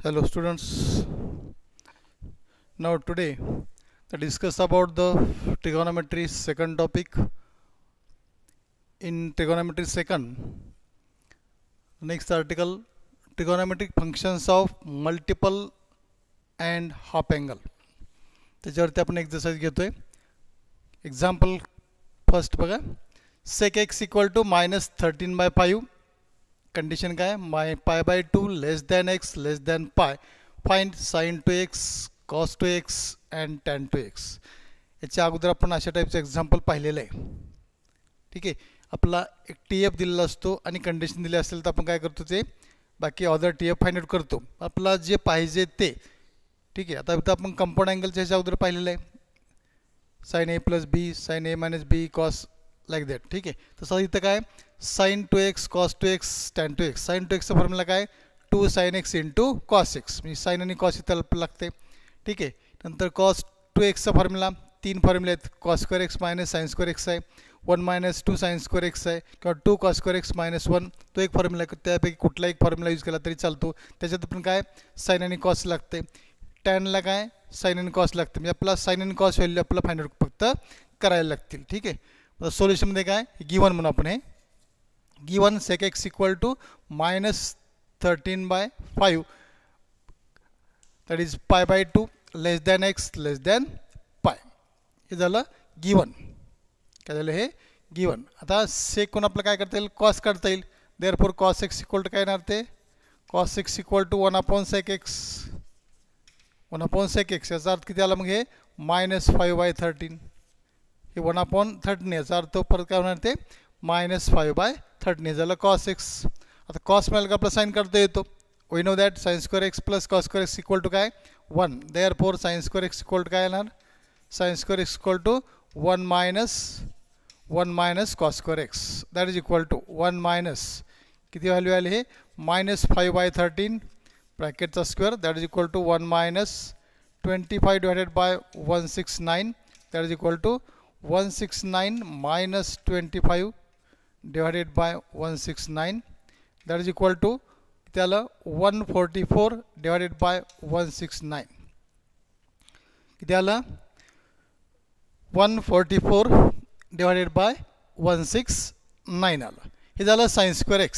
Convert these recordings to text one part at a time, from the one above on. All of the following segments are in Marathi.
Hello students. Now today to discuss about the trigonometry second topic. In trigonometry second, next article, trigonometric functions of multiple and half angle. त्याच्यावरती आपण एक्सरसाइज घेतोय. एक्झाम्पल फर्स्ट बघा. sec x equal to -13/5. Condition काय? π/2 less than x less than pi. Find sin 2x cos 2x and tan 2x. याच्या अगोदर आपण अशा टाईपचं एक्झाम्पल पाहिलेलं आहे. ठीक आहे. आपला एक TF दिलेला असतो आणि कंडिशन दिली असेल तर आपण काय करतो ते बाकी अदर TF फाइंड आउट करतो. आपला जे पाहिजे ते. ठीक आहे. आता इथं आपण कंपाऊंड अँगलच्या ह्याच्या अगोदर पाहिलेलं आहे. sin a + b sin a - b cos like that. ठीक आहे. तसं इथं काय sin 2x cos 2x tan 2x. sin 2xचा फॉर्म्युला काय 2 sin x × cos x. म्हणजे sin आणि cos इथं लागते. ठीक आहे. नंतर cos 2xचा फॉर्म्युला तीन फॉर्म्युले आहेत. cos square x - sin square x आहे. 1 - 2 sin स्क्वेअर x आहे किंवा 2 cos स्क्वेअर x - 1 तो एक फॉर्म्युला आहे. त्यापैकी कुठला एक फॉर्म्युला यूज केला तरी चालतो. त्याच्यात पण काय sin आणि cos लागते. टॅनला काय sin आणि cos लागते. म्हणजे आपला sin आणि cos व्हॅल्यू आपल्याला फाइंड आउट फक्त करायला लागतील. ठीक आहे. सोल्युशनमध्ये काय गिवन म्हणून आपण हे given sec x equal to -13/5 that is π/2 less than x less than pi. हे झालं गिवन. काय झालं हे गिवन. आता सेक कोण आपलं काय करता येईल कॉस काढता येईल. Therefore cos x equal to काय येणार ते cos x equal to 1/sec x 1/sec x. याचा अर्थ किती आला मग हे -5/13. हे 1/13 याचा अर्थ परत काय होणार ते -5/13 झालं cos x. आता cos मिळालं का आपला साइन काढता येतो. We know that sin square x + cos square x equal to काय 1. Therefore sin square x equal to काय येणार sin square x equal to 1 - cos square x that is equal to 1 - किती व्हॅल्यू आली हे -5/13 ब्रॅकेटचा square that is equal to 1 - 25/169 that is equal to 169 - 25/169 that is equal to त्याला 144/169. किती आलं 144/169 आलं. हे झालं sin स्क्वेअर x.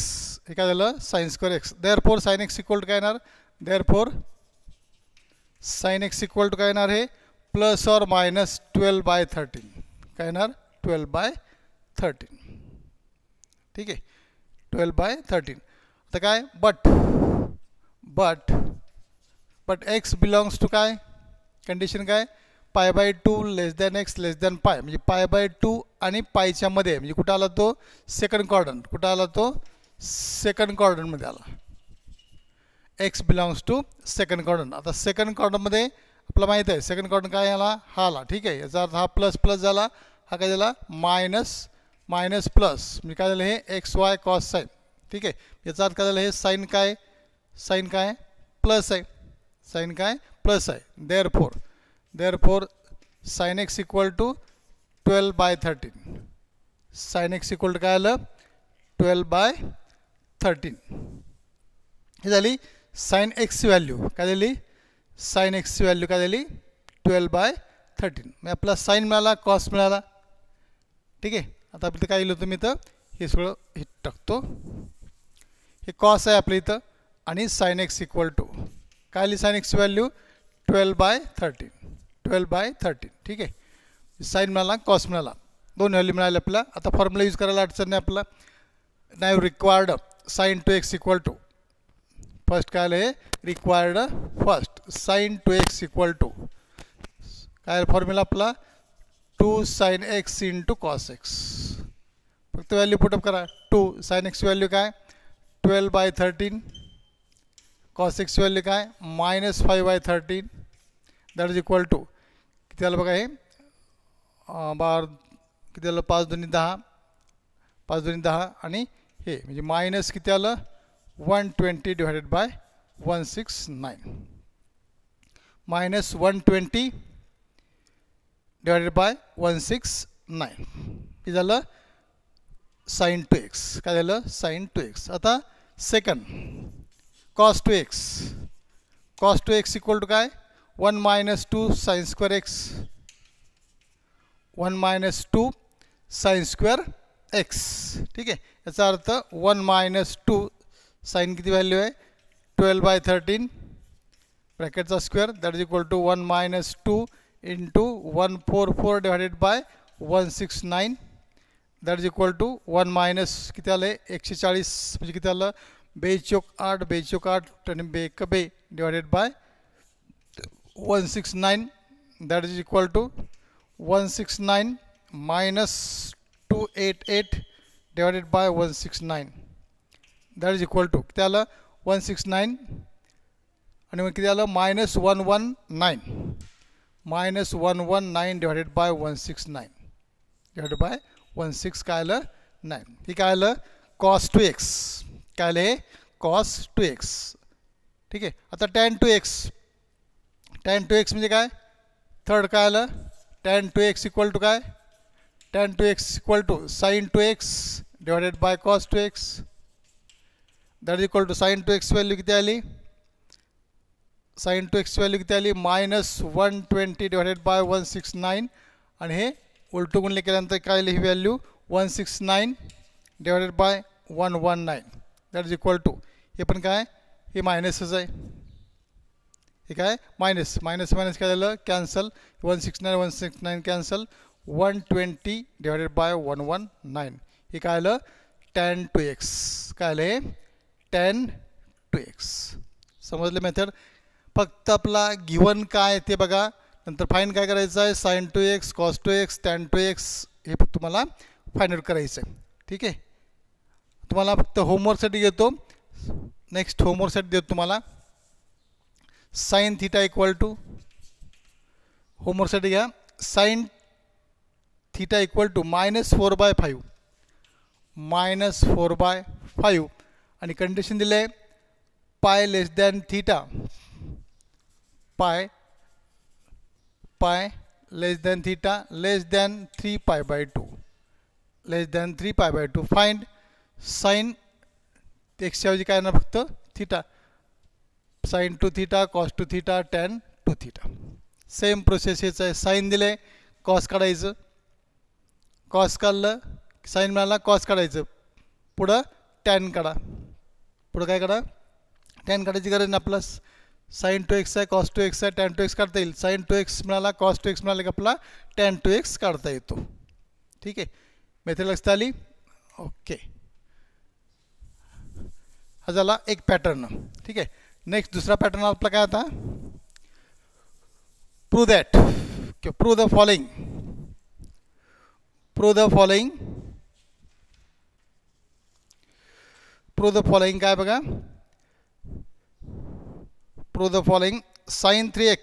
हे काय झालं sin square x. Therefore sin x equal to काय येणार therefore sin x equal to काय येणार हे ±12/13. काय येणार 12/13. ठीक आहे 12/13. आता काय बट x बिलॉंग्स टू काय कंडिशन काय π/2 less than x less than पाय. म्हणजे π/2 आणि पायच्या मध्ये म्हणजे कुठं आला तो सेकंड क्वाड्रंट. कुठं आला तो सेकंड क्वाड्रंटमध्ये आला. x belongs to second quadrant. आता सेकंड क्वाड्रंटमध्ये आपल्याला माहीत आहे सेकंड क्वाड्रंट काय आला हा आला. ठीक आहे. याचा अर्थ हा प्लस प्लस झाला. हा काय झाला मायनस प्लस. म्हणजे काय झालं हे xy cos साइन. ठीक आहे. याचा अर्थ काय झालं हे साइन काय प्लस आहे. साइन काय प्लस आहे. Therefore sin x equal to 12/13. sin x equal to काय आलं 12/13. हे झाली sin x व्हॅल्यू. काय झाली sin x व्हॅल्यू काय झाली 12/13. मग आपला साइन मिळाला कॉस मिळाला. ठीक आहे. आता आपलं काय लिहिलं तुम्ही इथं हे सगळं हे टाकतो. हे कॉस आहे आपल्या इथं आणि sin x इक्वल टू काय आली sin x व्हॅल्यू 12/13. ठीक आहे. साइन मिळाला कॉस मिळाला. दोन व्हॅल्यू मिळाले आपल्याला. आता फॉर्म्युला यूज करायला अडचण नाही आपला. नाव required sin 2x equal to first काय आलं हे required first sin 2x equal to काय फॉर्म्युला आपला 2 sin x × cos x. फक्त व्हॅल्यू पुटअप करा. 2 sin x व्हॅल्यू काय 12/13 cos x व्हॅल्यू काय -5/13 दॅट इज इक्वल टू किती आलं बघा हे किती आलं 5 × 2 = 10 5 × 2 = 10 आणि हे म्हणजे मायनस किती आलं 120/169 -120/169 हे झालं sin 2x. काय झालं sin 2x. आता second cos 2x cos two x equal to काय 1 minus 2 sine square x 1 minus 2 sine square x. ठीक आहे, याचा अर्थ 1 मायनस 2 साइन किती व्हॅल्यू आहे 12/13 ब्रॅकेटचा square that is equal to 1 minus 2 into 144 divided by 169 that is equal to 1 minus किती आलं आहे 140 म्हणजे किती आलं 2 आणि 2 divided by 169 that is equal to 169 minus 288 divided by 169 that is equal to किती आलं 169 आणि मग किती आलं minus 119 divided by 169 divided by 16 काय आलं 9. हे काय आलं कॉस टू एक्स काय आलं हे कॉस टू एक्स. ठीक आहे, आता टॅन टू एक्स म्हणजे काय थर्ड काय आलं tan two x equal to काय tan two x equal to sine two x divided by cos two x that is equal to sine two x value किती आली साइन टू एक्स व्हॅल्यू किती आली मायनस 120 डिवायडेड बाय 169 आणि हे उलटू गुणले केल्यानंतर काय आली ही value 169 divided by 119 that is equal to हे पण काय हे मायनसच आहे हे काय मायनस काय झालं कॅन्सल 169 कॅन्सल 120 डिवायडेड बाय 119 हे काय आलं टॅन टू एक्स काय आलं हे टॅन टू एक्स. समजलं मेथड. फक्त आपला गिवन काय ते बघा नंतर फाईन काय करायचं आहे sine two x cos two x tan two x हे तुम्हाला फाइंड आउट करायचं आहे. ठीक आहे, तुम्हाला फक्त होमवर्कसाठी घेतो नेक्स्ट होमवर्कसाठी देतो तुम्हाला साइन थीटा इक्वल टू होमवर्कसाठी घ्या साइन थीटा इक्वल टू -4/5 -4/5 आणि कंडिशन दिलं आहे पाय less than theta pi less than theta less than 3π/2 less than 3π/2 find sine एक्सच्याऐवजी काय येणार फक्त theta sine two theta cos two theta tan two theta. Same process हेच आहे साइन दिले कॉस काढायचं कॉस काढलं साइन मिळाला कॉस काढायचं पुढं टॅन काढा पुढं काय काढा टॅन काढायची गरज नाही आपला साइन टू एक्स आहे कॉस टू एक्स आहे टॅन टू एक्स काढता येईल साइन टू एक्स मिळाला कॉस टू एक्स मिळाला की आपला टॅन टू एक्स काढता येतो. ठीक आहे, मेथड लक्षात आली. ओके, हा झाला एक पॅटर्न. ठीक आहे, नेक्स्ट दुसरा पॅटर्न आपला काय आता प्रूव्ह दॅट किंवा प्रूव्ह द फॉलोइंग काय बघा prove the following sign 3x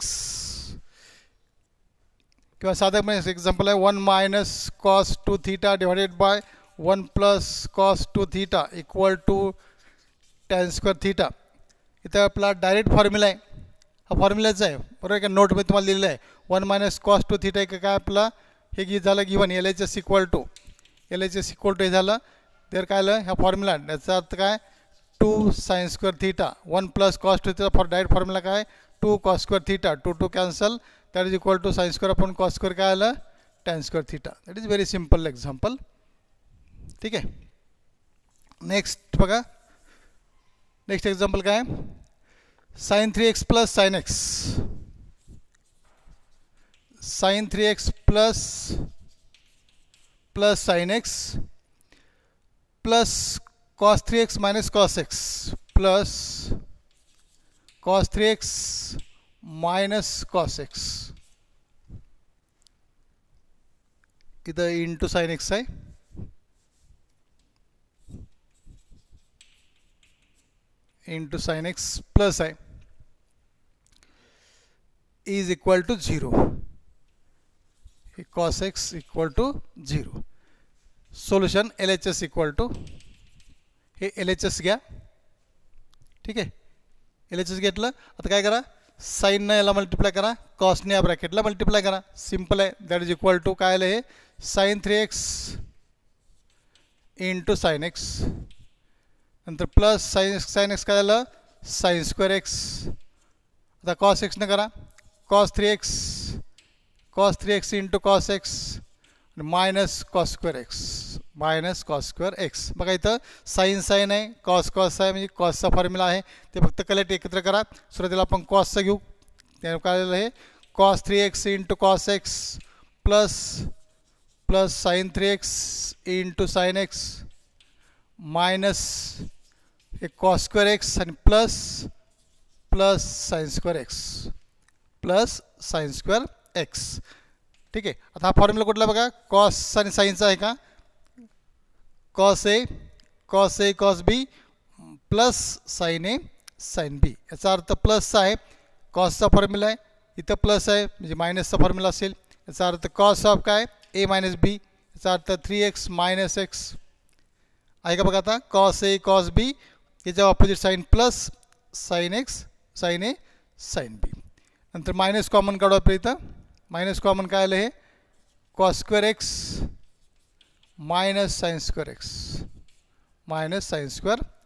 किंवा साधारण एक्झाम्पल आहे 1 minus cos two theta divided by 1 plus cos two theta equal to tan square theta. इथं आपला डायरेक्ट फॉर्म्युला आहे हा फॉर्म्युलाच आहे बरोबर आहे का नोटमध्ये तुम्हाला लिहिलेलं आहे 1 मायनस कॉस टू थीटा काय आपला हे झालं गिवन LHS इक्वल टू हे झालं तर काय आलं ह्या फॉर्म्युला याचा अर्थ काय 2 sine square theta 1 plus cos two theta direct formula काय 2 cos square theta 2 cancel that is equal to sine square upon cos square काय आलं tan square theta. That is very simple example. ठीक आहे, नेक्स्ट बघा नेक्स्ट एक्झाम्पल काय sine 3x plus sine x sine 3x plus sine x plus cos 3x minus cos x plus cos 3x minus cos x इधर इंटू साइन x है इंटू साइन x प्लस है is equal to 0 cos x equal to 0. Solution LHS equal to हे LHS घ्या. ठीक आहे, LHS घेतलं आता काय करा साईनने याला मल्टिप्लाय करा कॉसने या ब्रॅकेटला मल्टिप्लाय करा सिम्पल आहे. दॅट इज इक्वल टू काय आलं हे sine 3x into sine x नंतर प्लस साइन x काय झालं साइन स्क्वेअर x आता कॉस एक्सनं करा, cos 3x into cos x minus cos square x. बघा इथं साईन आहे, कॉस आहे, म्हणजे कॉसचा फॉर्म्युला आहे. ते फक्त कलेक्ट एकत्र करा. सुरुवातीला आपण कॉसचं घेऊ. त्यानं काय आलेलं आहे, cos 3x into cos x plus sine 3x into sine x minus हे कॉस स्क्वेअर एक्स आणि प्लस साईन स्क्वेअर एक्स. ठीक आहे. आता हा फॉर्म्युला कुठला बघा, कॉस आणि साईनचा आहे का, cos A cos B plus sine A sine B. याचा अर्थ प्लसचा आहे, कॉसचा फॉर्म्युला आहे, इथं प्लस आहे म्हणजे मायनसचा फॉर्म्युला असेल. याचा अर्थ कॉस ऑफ काय ए मायनस बी, याचा अर्थ 3x मायनस एक्स आहे का. बघा आता कॉस ए कॉस बी याच्या opposite sine plus sine x sine A sine B. नंतर मायनस कॉमन काढू आपल्या इथं. मायनस कॉमन काय आलं हे, cos square x minus sine square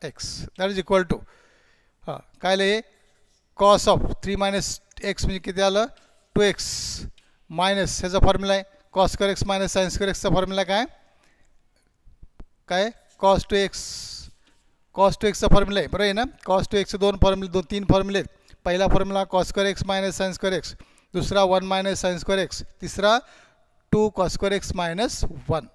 x that is equal to काय आलं हे, कॉस ऑफ 3 मायनस एक्स म्हणजे किती आलं 2x मायनस ह्याचा फॉर्म्युला आहे cos square x minus sine square एक्सचा फॉर्म्युला काय कॉस 2x चा फॉर्म्युला आहे. बरोबर आहे ना. कॉस 2x चे तीन फॉर्म्युले आहेत. पहिला formula cos square x minus sine square x, दुसरा 1 मायनस साईन स्क्वेअर एक्स, तिसरा 2 कॉस स्क्वेअर एक्स मायनस 1.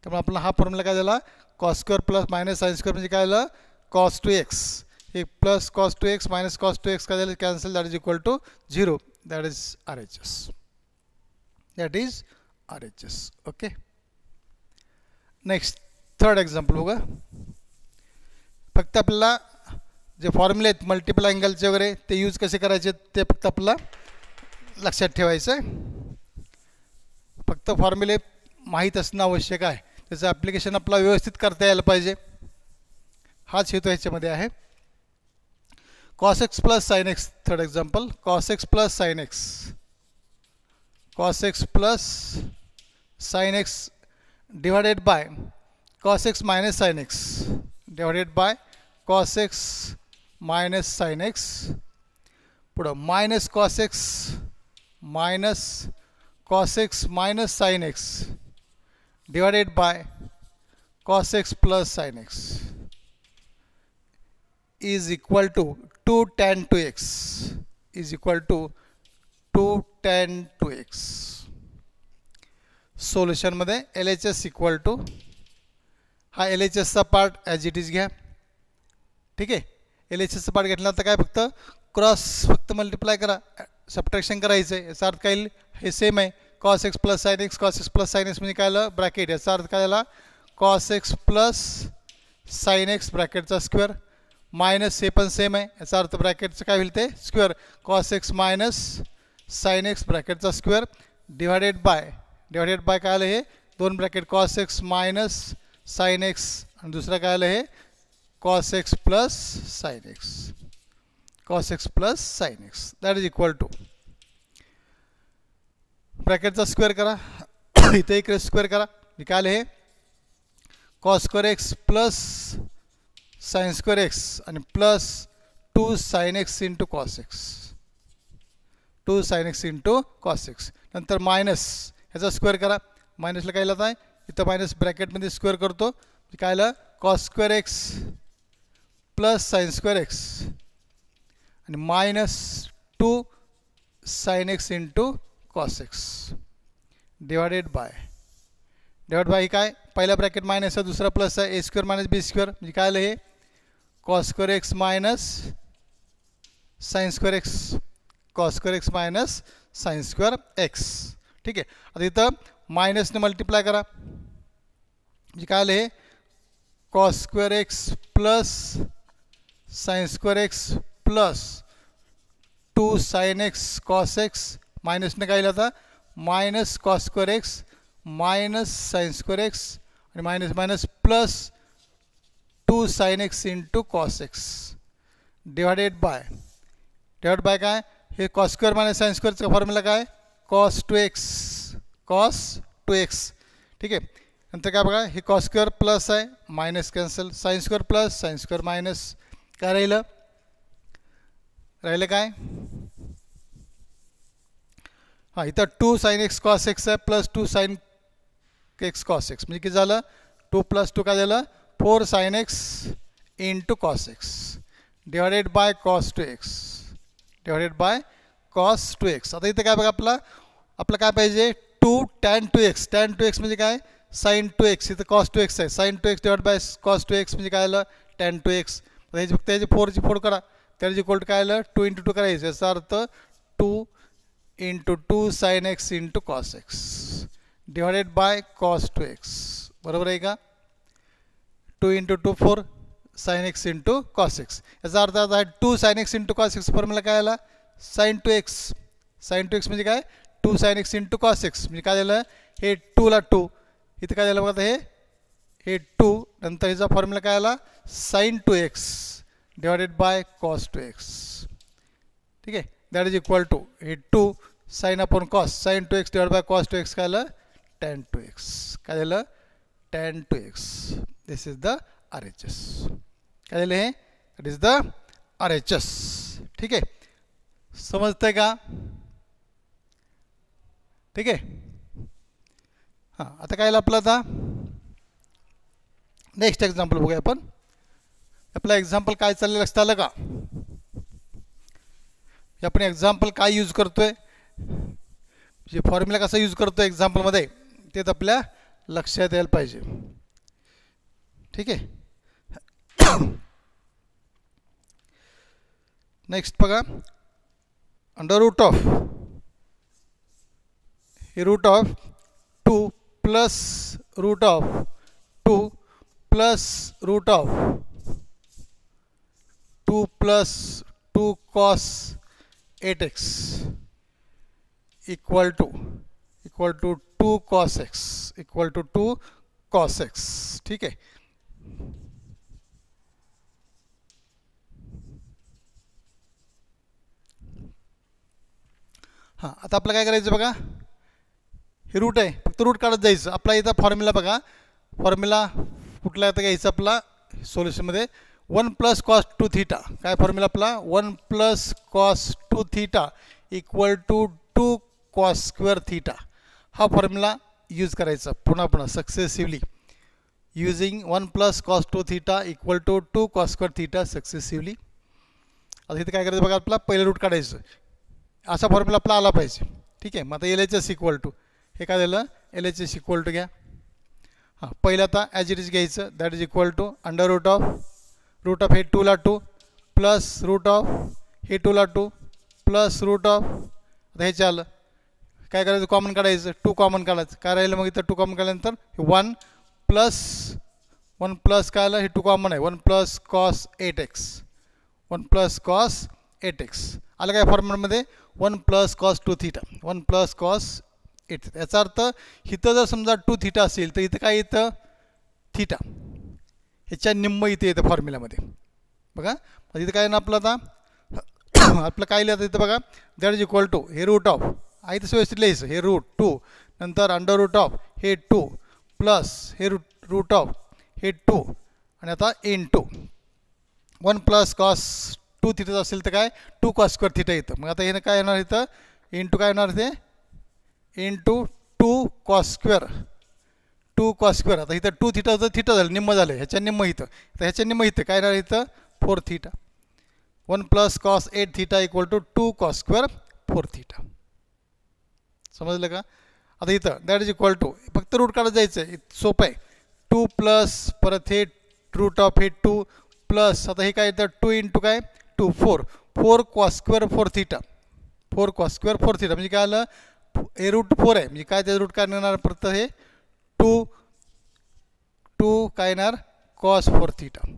त्यामुळे आपला हा फॉर्म्युला काय झाला, cos square plus minus sine square म्हणजे काय झालं कॉस 2x, हे plus cos 2x minus cos 2x काय झालं cancel, that is equal to 0. That is RHS. Okay. Next third example बघा. फक्त आपल्याला जे फॉर्म्युले आहेत मल्टिपल अँगलचे वगैरे ते यूज कसे करायचे ते फक्त आपल्याला लक्षात ठेवायचं आहे. फक्त फॉर्म्युले माहीत असणं आवश्यक आहे, त्याचं ॲप्लिकेशन आपला व्यवस्थित करता यायला पाहिजे, हाच हेतू ह्याच्यामध्ये आहे. Cos x plus sine x. Third example, cos x plus sine x divided by cos x minus sine x divided by cos x minus sine x. पुढं minus cos x minus sine x divided by cos x plus sine x is equal to 2 tan 2x is equal to 2 tan 2x. सोल्युशनमध्ये LHS इक्वल टू हा LHSचा पार्ट ॲज इट इज घ्या. ठीक आहे. LHSचा पार्ट घेतला तर काय फक्त फक्त मल्टिप्लाय करा, सबट्रॅक्शन करायचं आहे. याचा अर्थ काय येईल, हे सेम आहे cos x plus sine x म्हणजे काय आलं ब्रॅकेट, याचा अर्थ काय झाला cos x plus sine x ब्रॅकेटचा स्क्वेअर मायनस हे पण सेम आहे, याचा अर्थ ब्रॅकेटचं काय होईल ते square cos x minus sine x ब्रॅकेटचा स्क्वेअर डिवायडेड बाय काय आलं हे दोन bracket cos x minus sine x आणि दुसरं काय आलं हे cos x plus sine x that is equal to ब्रॅकेटचा स्क्वेअर करा इथे एक स्क्वेअर करा, काय आलं हे cos square x plus sine square x आणि प्लस 2 sin x into cos x नंतर मायनस ह्याचा स्क्वेअर करा, मायनसला काय लिहित आहे इथं मायनस ब्रॅकेटमध्ये स्क्वेअर करतो काय आलं cos square x plus sine square x आणि minus 2 sin x into cos x divided by काय पहिला ब्रॅकेट मायनस आहे दुसरा प्लस आहे a square minus B square म्हणजे काय आलं हे cos square x minus sine square x minus sine square x. ठीक आहे. आता इथं मायनसने मल्टिप्लाय करा म्हणजे काय आलं हे cos square x plus sine square x plus 2 sin x cos x मायनसने काय लिहिलं आता minus cos square x minus sine square x आणि minus minus plus 2 sin x into cos x divided by काय हे कॉस स्क्वेअर मायनस साइन स्क्वेअरचा फॉर्म्युला काय कॉस 2x. ठीक आहे. नंतर काय बघा हे कॉस स्क्वेअर प्लस आहे minus cancel sine square plus sine square minus काय राहिलं काय हां इथं 2 sin x cos x आहे plus 2 sin x cos x म्हणजे किती झालं 2 + 2 काय झालं 4 sin x into cos x divided by cos 2x divided by cos 2x. आता इथे काय बघा आपलं काय पाहिजे 2 tan 2x tan 2x म्हणजे काय sin 2x इथं cos 2x आहे sin 2x divide by cos 2x म्हणजे काय आलं tan 2x. ह्याची फक्त ह्याची 4ची 4 करा त्याची इक्वल टू काय आलं 2 × 2 करायचं याचा अर्थ 2 × 2 sin x into cos x divided by cos 2x बरोबर आहे का 2 × 2 4 sin x into cos x याचा अर्थ आता 2 sin x into cos x formula काय आला sin 2x म्हणजे काय 2 sin x into cos x म्हणजे काय झालं हे 2 ला 2 इथे काय झालं बघा हे 2 नंतर ह्याचा फॉर्म्युला काय आला sin 2x divided by cos 2x ठीक आहे दॅट इज इक्वल टू हे 2 sin upon cos sin 2x divide by cos 2x काय आलं tan 2x काय झालं tan 2x this is the RHS काय झालं हे दॅट इज द RHS ठीक आहे समजतंय का ठीक आहे हां आता काय आपलं आता नेक्स्ट एक्झाम्पल बघूया आपण आपलं एक्झाम्पल काय चाललं लक्षात आलं का आपण एक्झाम्पल काय यूज करतोय जे फॉर्म्युला कसा यूज करतोय एक्झाम्पलमध्ये ते आपल्या लक्षात यायला पाहिजे ठीक आहे नेक्स्ट बघा अंडर रूट ऑफ हे root of 2 plus root of 2 plus root of 2 plus 2 cos 8x equal to 2 cos x equal to 2 cos x ठीक आहे हां आता आपलं काय करायचं बघा हे रूट आहे फक्त रूट काढत जायचं आपला इथं फॉर्म्युला बघा फॉर्म्युला कुठला आता घ्यायचं आपला सोल्युशनमध्ये 1 + cos 2 थीटा काय फॉर्म्युला आपला 1 + cos 2 theta equal to 2 cos square theta हा फॉर्म्युला यूज करायचा पुन्हा successively using 1 + cos 2 theta equal to 2 cos square theta successively आता इथे काय करायचं बघा आपला पहिलं रूट काढायचं असा फॉर्म्युला आपला आला पाहिजे ठीक आहे मग आता LHS इक्वल टू हे काय झालं LHS इक्वल टू घ्या हां पहिलं आता ॲज इट इज घ्यायचं that is equal to under root of हे 2 ला 2 प्लस रूट ऑफ हे 2 ला 2 प्लस रूट ऑफ आता हे आलं काय करायचं कॉमन काढायचं 2 कॉमन काढायचं काय राहिलं मग इथं 2 कॉमन काढल्यानंतर 1 प्लस काय आलं हे 2 कॉमन आहे 1 + cos 8x 1 + cos 8x आलं काय फॉर्म्युलामध्ये 1 + cos 2 थीटा 1 + cos 8 याचा अर्थ इथं जर समजा 2 थीटा असेल तर इथं काय येतं थीटा ह्याच्या निम्म इथे येतं फॉर्म्युलामध्ये बघा इथं काय ना आपलं आता आपलं काय लिहिलं इथं बघा दॅट इज इक्वल टू हे रूट ऑफ आहे तसं व्यवस्थित लिहायचं हे रूट 2 नंतर अंडर रूट ऑफ हे 2 प्लस हे रूट ऑफ हे 2 आणि आता * 1 + cos 2 थीटा असेल तर काय 2 cos स्क्वेअर थीटा येतं मग आता हे काय येणार इथं इंटू काय येणार ते इंटू 2 cos स्क्वेअर आता इथं 2 थीटा होतं थीटा झालं निम्म झालं ह्याच्या निम्म इथं तर ह्याच्या निम्म इथं काय येणार इथं 4 theta 1 + cos 8 theta equal to 2 cos square 4 theta समजलं का आता इथं दॅट इज इक्वल टू फक्त रूट काढत जायचं आहे सोपं आहे 2 प्लस परत हे रूट ऑफ हे 2 प्लस आता हे काय येतं 2 × काय 2 4 cos square 4 theta 4 cos square 4 theta म्हणजे काय आलं हे रूट 4 आहे म्हणजे काय त्याचं रूट काय येणार परत हे 2 काय येणार cos 4 थीटा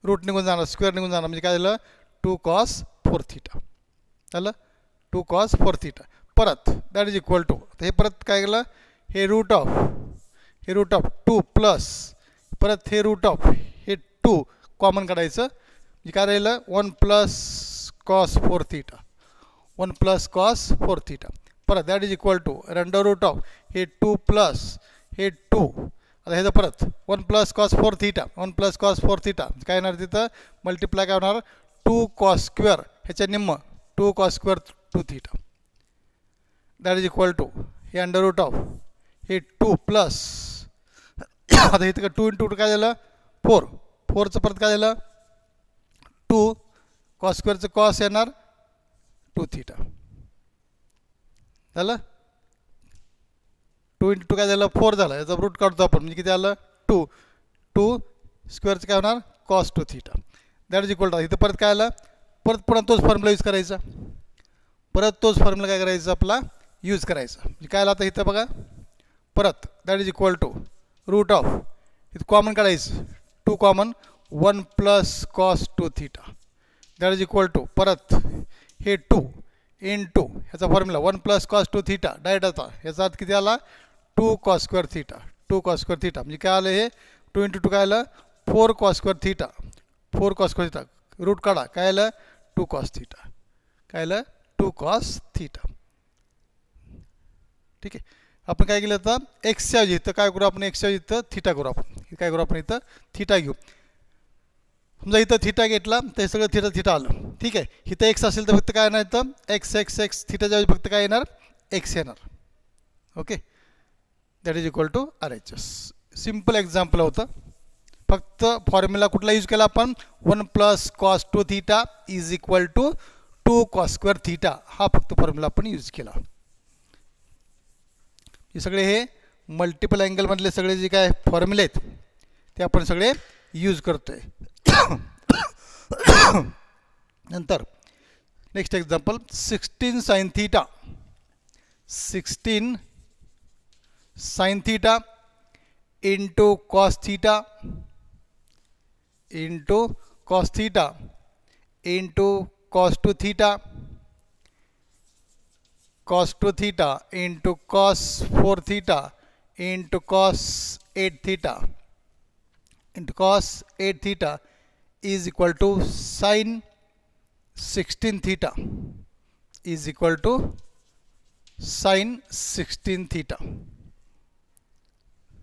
रूट निघून जाणार स्क्वेअर निघून जाणार म्हणजे काय झालं 2 cos 4 थीटा झालं 2 cos 4 थीटा परत दॅट इज इक्वल टू हे परत काय केलं हे रूट ऑफ 2 प्लस परत हे रूट ऑफ हे 2 कॉमन काढायचं म्हणजे काय राहिलं 1 + cos 4 थीटा 1 + cos 4 थीटा परत that is equal to under root of हे 2 प्लस हे 2 आता हे परत 1 + cos 4 थीटा 1 + cos 4 थीटा काय येणार तिथं मल्टिप्लाय काय होणार 2 cos स्क्वेअर ह्याच्या निम्म 2 cos square 2 theta that is equal to हे अंडर रूट ऑफ हे 2 प्लस आता इथं 2 इंटू काय झालं 4 4चं परत काय झालं 2 कॉस स्क्वेअरचं कॉस येणार 2 थीटा झालं 2 इंटू काय झालं 4 झालं याचा रूट काढतो आपण म्हणजे किती आलं 2 स्क्वेअरचं काय होणार cos 2 theta that is equal to इथं परत काय आलं परत पुन्हा तोच फॉर्म्युला यूज करायचा परत तोच फॉर्म्युला काय करायचा आपला यूज करायचा म्हणजे काय आलं आता इथं बघा परत that is equal to root of इथं कॉमन काढायचं 2 common 1 plus cos 2 theta that is equal to परत हे 2 इंटू ह्याचा formula 1 plus cos 2 theta direct आता ह्याचा अर्थ किती आला 2 कॉस स्क्वेअर थीटा म्हणजे काय आलं हे 2 इंटू 2 काय आलं 4 cos square theta 4 cos square theta root काढा काय आलं 2 कॉस थीटा काय आलं 2 कॉस थीटा ठीक आहे आपण काय केलं आता एक्सच्या ऐवजी इथं काय करू आपण एक्सच्या ऐवजी इथं थीटा करू आपण काय करू आपण इथं थीटा घेऊ समजा इथं थीटा घेतला तर हे सगळं थीटा आलं ठीक आहे इथं एक्स असेल तर फक्त काय येणार इथं एक्स थीटाच्या ऐवजी फक्त काय येणार एक्स येणार okay that is equal to RHS simple example होतं फक्त फॉर्म्युला कुठला यूज केला आपण 1 plus cos 2 theta is equal to 2 cos square theta हा फक्त फॉर्म्युला आपण यूज केला हे सगळे हे मल्टिपल अँगलमधले सगळे जे काय फॉर्म्युले आहेत ते आपण सगळे यूज करतोय नंतर next example 16 sign theta into cos theta into cos 2 theta cos 2 theta into cos 4 theta into cos 8 theta is equal to sin 16 theta is equal to sin 16 theta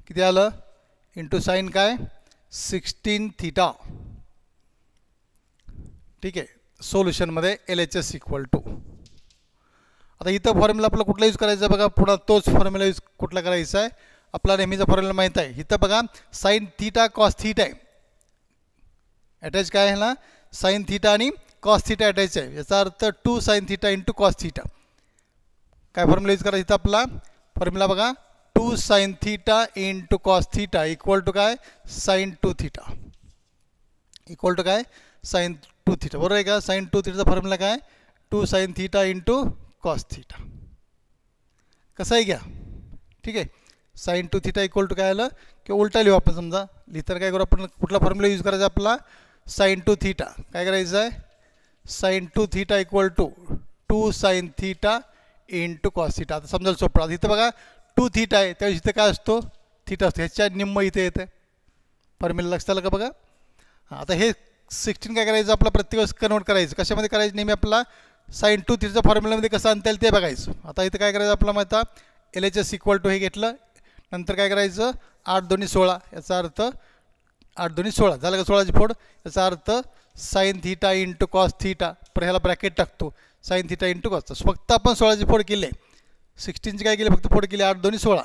किती आलं इंटू साइन काय 16 थीटा ठीक आहे सोल्युशनमध्ये LHS इक्वल टू आता इथं फॉर्म्युला आपला कुठला यूज करायचा बघा पुन्हा तोच फॉर्म्युला यूज कुठला करायचा आहे आपला नेहमीचा फॉर्म्युला माहीत आहे इथं बघा साइन थीटा कॉस थीटा आहे अटॅच काय आहे ना साइन थीटा आणि कॉस थीटा अटॅच आहे याचा अर्थ 2 sine theta into cos theta काय फॉर्म्युला यूज करायचा इथं आपला फॉर्म्युला बघा 2 sine theta into cos theta equal to काय साइन 2 थीटा इक्वल टू काय साइन 2 थीटा बरोबर आहे का साइन 2 थीटाचा फॉर्म्युला काय 2 sine theta into cos theta कसं आहे घ्या ठीक आहे साइन 2 थीटा इक्वल टू काय आलं किंवा उलटा लिहू आपण समजा लिहिताना काय करू आपण कुठला फॉर्म्युला यूज करायचा आपला साइन 2 थीटा काय करायचं आहे sine 2 theta equal to 2 sine theta into cos theta आता समजायला सोपं आता इथं बघा 2 थीटा आहे त्यावेळी इथं काय असतो थीटा असतो ह्याच्या निम्म इथे येते फॉर्म्युला लक्षात आलं का बघा आता हे 16 काय करायचं आपला प्रत्येक वेळेस कन्वर्ट करायचं कशामध्ये करायचं नेहमी आपला साइन 2 थीटाच्या फॉर्म्युलामध्ये कसं आणता येईल ते बघायचं आता इथं काय करायचं आपला माहिती LHS इक्वल टू हे घेतलं नंतर काय करायचं 8 दोन्ही 16 याचा अर्थ 8 दोन्ही 16 झालं का 16ची फोड याचा अर्थ sine theta into cos theta पर ह्याला ब्रॅकेट टाकतो साइन थीटा इंटू कॉस फक्त आपण 16ची फोड केली 16ची काय केली फक्त फोड केली 8 दोन्ही 16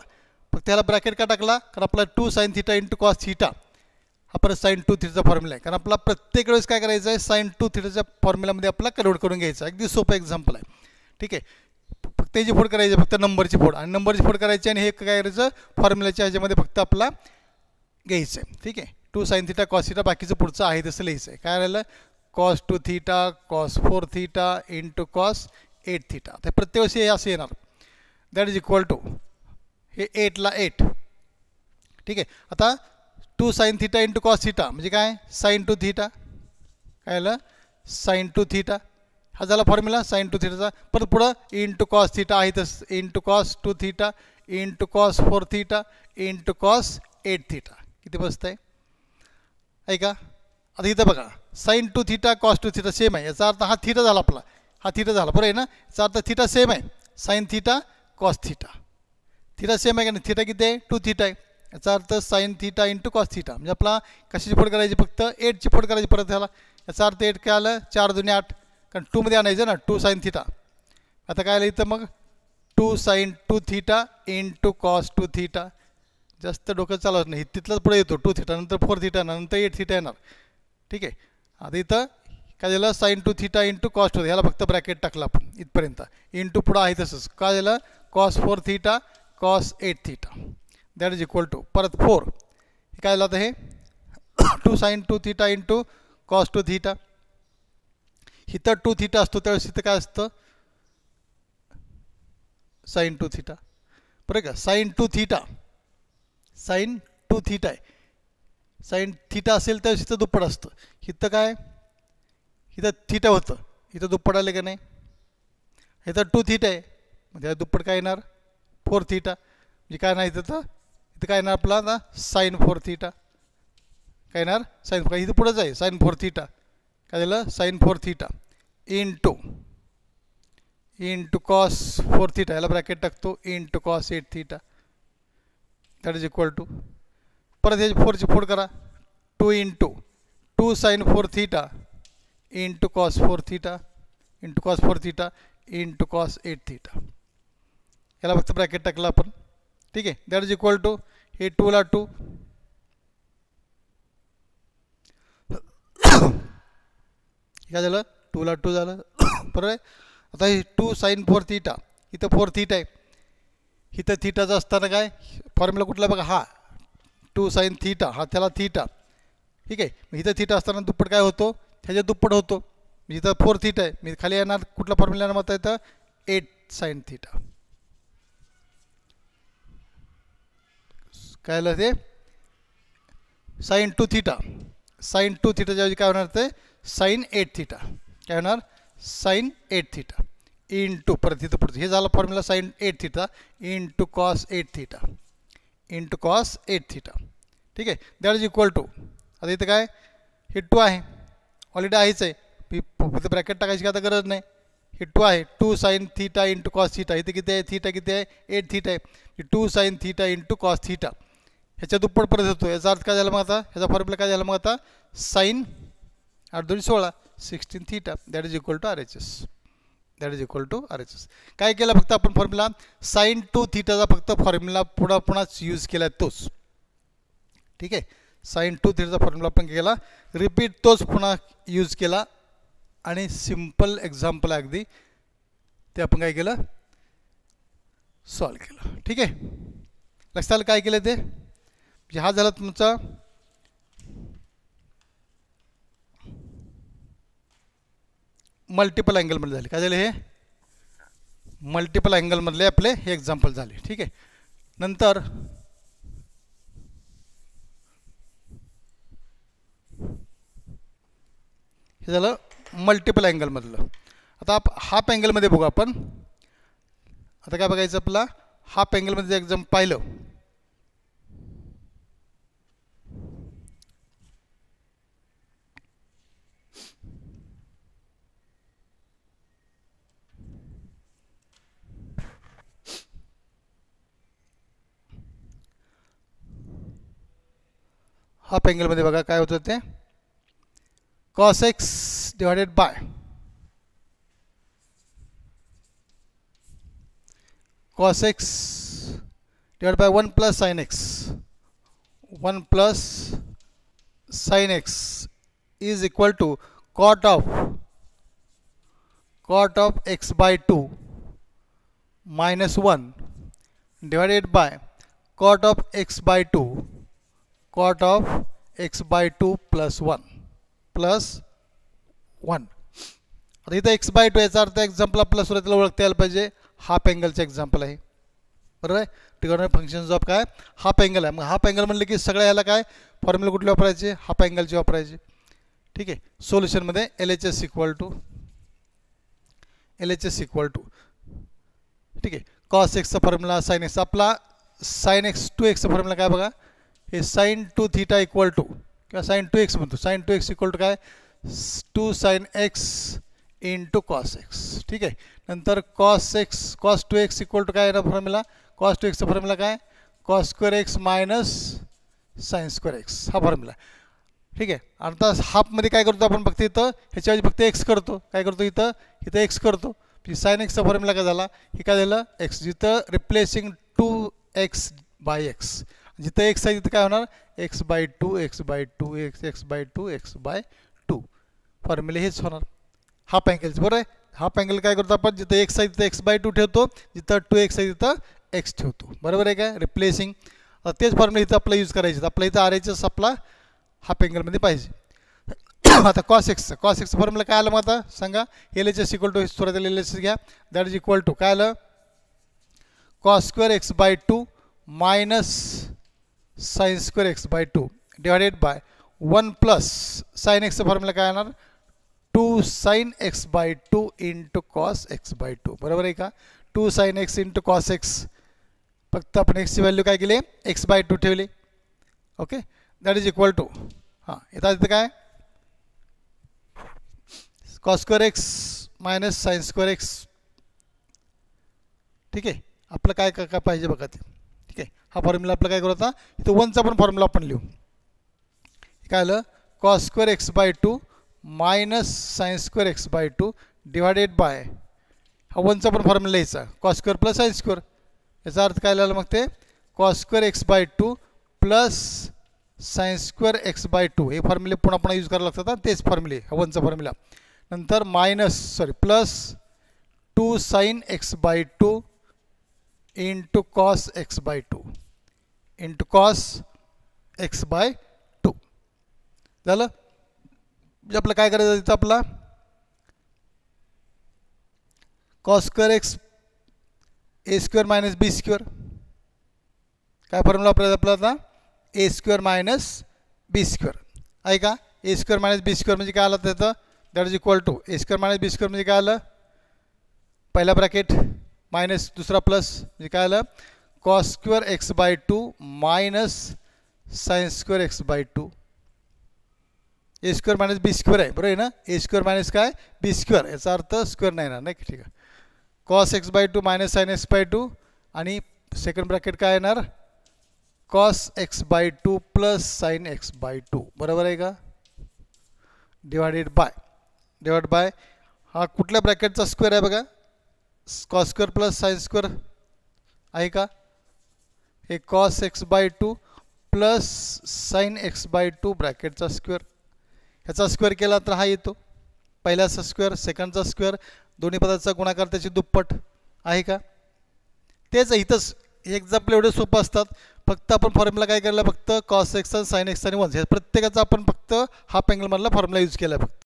फक्त ह्याला ब्रॅकेट का टाकला कारण आपला 2 sine theta into cos theta हा परत साइन 2 थीटाचा फॉर्म्युला आहे कारण आपला प्रत्येक वेळेस काय करायचं आहे साइन 2 थीटाच्या फॉर्म्युलामध्ये आपला कन्वर्ट करून घ्यायचं अगदी सोपं एक्झाम्पल आहे ठीक आहे फक्त त्याची फोड करायची फक्त नंबरची फोड आणि नंबरची फोड करायची आणि हे काय करायचं फॉर्म्युलाच्या ह्याच्यामध्ये फक्त आपला घ्यायचं आहे ठीक आहे 2 साइन थीटा कॉस थीटा बाकीचं पुढचं आहे तसं लिहायचं आहे काय राहिलं cos 2 theta cos 4 theta into cos 8 theta तर प्रत्येक वर्षी हे असं येणार दॅट इज इक्वल टू हे 8 ला 8 ठीक आहे आता 2 sine theta into cos theta म्हणजे काय साइन 2 थीटा काय आलं साइन 2 थीटा हा झाला फॉर्म्युला साइन 2 थीटाचा परत पुढं इंटू कॉस थीटा आहे तर into cos 2 theta into cos 4 theta into cos 8 theta किती बसतं आहे ऐका आता इथं बघा sine 2 theta cos 2 theta same आहे याचा अर्थ हा थीटा झाला आपला हा थीटा झाला बरोबर आहे ना याचा अर्थ थीटा सेम आहे sign theta cos theta same आहे का नाही थीटा किती आहे 2 थीटा आहे याचा अर्थ sine theta into cos theta म्हणजे आपला कशाची फोड करायची फक्त 8ची फोड करायची परत ह्याला याचा अर्थ 8 काय आलं 4 2 8 कारण 2 मध्ये आणायचं ना 2 साइन थीटा आता काय आलं इथं मग 2 sin 2 theta into cos 2 theta. जास्त डोकं चालवत नाही. तिथलाच पुढे येतो 2 थीटा, नंतर 4 थीटा, नंतर 8 थीटा येणार. ठीक आहे. आता इथं काय झालं, साईन 2 थीटा इंटू कॉस 2, ह्याला फक्त ब्रॅकेट टाकला आपण इथपर्यंत. इंटू पुढं आहे तसंच. काय झालं, cos 4 theta cos 8 theta that is equal to परत 4. काय झालं आता हे 2 sin 2 theta into cos 2 theta. इथं 2 थीटा असतो त्यावेळेस इथं काय असतं, साईन 2 थीटा. बरं का, साईन 2 थीटा आहे. साईन थीटा असेल त्यावेळेस इथं दुप्पट असतं. इथं काय, इथं थीटा होतं, इथं दुप्पट आले का नाही. इथं 2 थीटा आहे, म्हणजे दुप्पट काय येणार 4 थीटा. म्हणजे काय नाही इथं काय येणार आपला आता साईन 4 थीटा. काय येणार साईन 4. इथं पुढंच आहे साईन 4 थीटा. काय झालं, sine 4 theta into cos 4 theta, याला ब्रॅकेट टाकतो, into cos 8 theta that is equal to परत ह्याची 4ची फोड करा. 2 into 2 sin 4 theta into cos 4 theta into cos 4 theta into cos 8 theta. याला फक्त ब्रॅकेट टाकलं आपण. ठीक आहे. दॅट इज इक्वल टू हे 2 ला 2 काय झालं, 2 ला 2 झालं. बरोबर आहे. आता हे 2 sin 4 थीटा, इथं 4 थीटा आहे. इथं थीटाचं असताना काय फॉर्म्युला कुठला बघा, हा 2 sin थीटा, हा त्याला थीटा. ठीक आहे. मग इथं थीटा असताना दुप्पट काय होतो, ह्याच्या दुप्पट होतो. म्हणजे इथं 4 थीटा आहे, मी खाली येणार कुठला फॉर्म्युला येणार मग इथं 8 sin थीटा. काय झालं ते साईन 2 थीटा, साईन 2 थीटा ज्यावेळी काय होणार ते साईन 8 थीटा. काय होणार साईन 8 थीटा इंटू परत इथं पुढचं हे झालं formula sine 8 theta into cos 8 theta into cos 8 theta. ठीक आहे. दॅट इज इक्वल टू आता इथं काय हे 2 आहे, ऑलरेडी आहेच आहे, इथं ब्रॅकेट टाकायची आता गरज नाही. हे 2 आहे, 2 sin theta into cos theta. इथे किती आहे, थीटा किती आहे 8 थीटा आहे. 2 sin theta into cos theta ह्याच्या दुप्पट परत होतो. याचा अर्थ काय झाला मग आता, ह्याचा फॉर्म्युला काय झाला मग आता sine 8 2 16 16 theta that is equal to RHS. That is equal to RHS. काय केलं फक्त आपण फॉर्म्युला साईन 2 थीटाचा फक्त फॉर्म्युला पुन्हाच यूज केला तोच. ठीक आहे. साईन 2 थीटाचा फॉर्म्युला आपण केला, रिपीट तोच पुन्हा यूज केला आणि सिम्पल एक्झाम्पल आहे अगदी ते आपण काय केलं सॉल्व केलं. ठीक आहे. लक्षात आलं काय केलं ते. हा झाला तुमचा मल्टिपल अँगलमध्ये झाले. काय झाले हे मल्टिपल अँगलमधले आपले हे एक्झाम्पल झाले. ठीक आहे. नंतर हे झालं मल्टिपल अँगलमधलं. आता हाफ अँगलमध्ये बघू आपण. आता काय बघायचं आपला हाफ अँगलमध्ये एक्झाम पाहिलं. हाफ अँगलमध्ये बघा काय होतं ते cos x divided by cos x divided by 1 plus sin x. 1 plus sin x is equal to cot of x by 2 minus 1 divided by cot of x by 2 cot of x by 2 plus 1 plus 1. आता इथं x बाय 2 याचा अर्थ एक्झाम्पल आपल्याला सुरुवातीला ओळखता यायला पाहिजे. हाफ अँगलचं एक्झाम्पल आहे. बरोबर आहे. ट्रिगोनॉमेट्रिक फंक्शन्स ऑफ काय हाफ अँगल आहे. मग हाफ अँगल म्हणलं की सगळ्या याला काय फॉर्म्युला कुठले वापरायचे हाफ अँगलचे वापरायचे. ठीक आहे. सोल्युशनमध्ये LHS इक्वल टू ठीक आहे कॉस एक्सचा फॉर्म्युला साइन एक्स. आपला साइन एक्स 2x फॉर्म्युला काय बघा हे साइन 2 थीटा इक्वल टू किंवा साइन 2x म्हणतो. साइन 2x इक्वल टू काय 2 sin x into cos x. ठीक आहे. नंतर कॉस 2x इक्वल टू काय येणार फॉर्म्युला कॉस 2xचा फॉर्म्युला काय cos square x minus sine square x हा फॉर्म्युला. ठीक आहे. आता हाफमध्ये काय करतो आपण फक्त इथं ह्याच्याऐवजी फक्त एक्स करतो. काय करतो इथं एक्स करतो. साइन एक्सचा फॉर्म्युला काय झाला, हे काय झालं एक्स, जिथं रिप्लेसिंग 2x बाय एक्स, जिथं एक्स आहे तिथं काय होणार x by two x by two x by two x by two, फॉर्म्युले हेच होणार हाफ अँगलचं, बरोबर आहे. हाफ अँगल काय करतो आपण, जिथं एक्स आहे तिथं एक्स बाय टू ठेवतो, जिथं 2x आहे तिथं एक्स ठेवतो, बरोबर आहे काय, रिप्लेसिंग. तेच फॉर्म्युला इथं आपला यूज करायचे, आपल्या इथं RHS आपला हाफ अँगलमध्ये पाहिजे. आता कॉस एक्सचा फॉर्म्युला काय आलं, मग आता सांगा, LHS इक्वल टू, सुरुवातीला LHS घ्या, दॅट इज इक्वल टू काय आलं, cos square x by two minus sine square x by two divided by 1 plus sine एक्सचा फॉर्म्युला काय येणार, 2 sine x by two into cos x by two, बरोबर आहे का. 2 sine x into cos x, फक्त आपण एक्सची व्हॅल्यू काय केली, एक्स बाय टू ठेवली. Okay, that is equal to हां, इथं काय cos square x minus sine square x. ठीक आहे, आपलं काय काय पाहिजे बघा ते. ठीक आहे, हा फॉर्म्युला आपलं काय करू, आता इथं 1चा पण फॉर्म्युला आपण लिहू. काय आलं, cos square x by two minus sine square x by two divided bye, हा 1चा पण फॉर्म्युला लिहायचा, cos square plus sine square. याचा अर्थ काय झालं मग ते, cos square x by two plus sine square x by to, हे फॉर्म्युले पुन्हा पुन्हा यूज करायला लागतात, तेच फॉर्म्युले, हा 1चा फॉर्म्युला. नंतर plus 2 sine x by two into cos x by two into cos x by two झालं. म्हणजे आपलं काय करायचं तिथं, आपला cos square x A square minus B square, काय फॉर्म्युला वापरायचा आपला आता, A square minus B square आहे का. A square minus B square म्हणजे काय आलं त्याचं, that is equal to A square minus B square म्हणजे काय आलं, पहिला ब्रॅकेट मायनस दुसरा प्लस, म्हणजे काय आलं, cos square x by two minus sine square x by two. A square minus B square आहे, बरोबर आहे ना, ए स्क्वेअर मायनस काय बी स्क्वेअर, याचा अर्थ स्क्वेअर नाही येणार, नाही ठीक आहे. Cos x by two minus sign x by to, आणि सेकंड ब्रॅकेट काय येणार, cos x by two plus sine x by two, बरोबर आहे का, डिवायडेड बाय हा कुठल्या ब्रॅकेटचा स्क्वेअर आहे बघा, cos square plus sine square आहे का, हे cos x by two plus sine x by two ब्रॅकेटचा स्क्वेअर, ह्याचा स्क्वेअर केला तर हा येतो, पहिल्याचा स्क्वेअर सेकंडचा स्क्वेअर, दोन्ही पदाचा गुणाकार त्याची दुप्पट आहे का. तेच इथंच एक्झाम्पल एवढे सोपं असतात, फक्त आपण फॉर्म्युला काय केला, फक्त कॉस एक्स साइन एक्स आणि 1 ह्या प्रत्येकाचा आपण फक्त हाफ अँगलमधला फॉर्म्युला यूज केला फक्त.